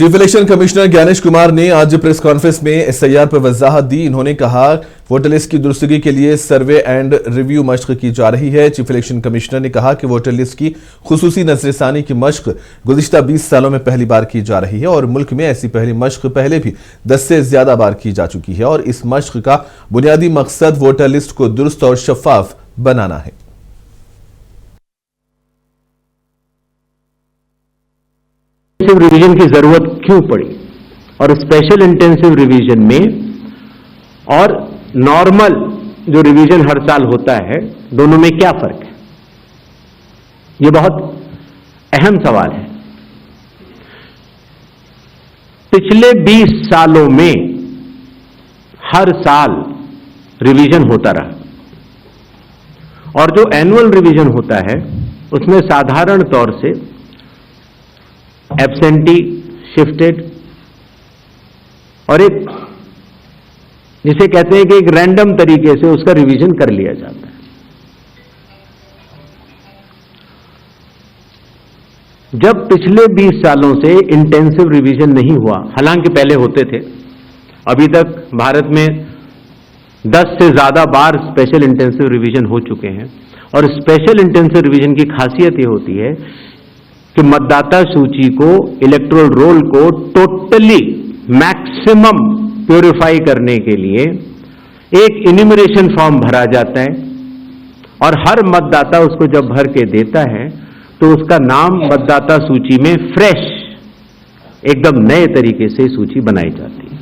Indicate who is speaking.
Speaker 1: Chief election commissioner Gyanesh Kumar ने आज press conference में एसआईआर पर वजाहत दी। इन्होंने कहा वोटर लिस्ट की दुरुस्तगी के लिए सर्वे एंड रिव्यू मश्क की जा रही है। चीफ इलेक्शन कमिश्नर ने कहा कि वोटर लिस्ट की खुसूसी नजरसानी की मश्क गुज़िश्ता 20 सालों में पहली बार की जा रही है और मुल्क में ऐसी पहली मश्क पहले भी 10 से ज्यादा बार की जा चुकी है और इस मश्क का बुनियादी मकसद वोटर लिस्ट को दुरुस्त और शफाफ बनाना है।
Speaker 2: रिवीजन की जरूरत क्यों पड़ी और स्पेशल इंटेंसिव रिवीजन में और नॉर्मल जो रिवीजन हर साल होता है दोनों में क्या फर्क है? यह बहुत अहम सवाल है। पिछले 20 सालों में हर साल रिवीजन होता रहा और जो एनुअल रिवीजन होता है उसमें साधारण तौर से एब्सेंटी, शिफ्टेड और एक जिसे कहते हैं कि एक रैंडम तरीके से उसका रिवीजन कर लिया जाता है। जब पिछले 20 सालों से इंटेंसिव रिवीजन नहीं हुआ, हालांकि पहले होते थे, अभी तक भारत में 10 से ज्यादा बार स्पेशल इंटेंसिव रिवीजन हो चुके हैं और स्पेशल इंटेंसिव रिवीजन की खासियत यह होती है कि मतदाता सूची को, इलेक्टोरल रोल को टोटली मैक्सिमम प्यूरिफाई करने के लिए एक इन्यूमरेशन फॉर्म भरा जाता है और हर मतदाता उसको जब भर के देता है तो उसका नाम मतदाता सूची में फ्रेश, एकदम नए तरीके से सूची बनाई जाती है।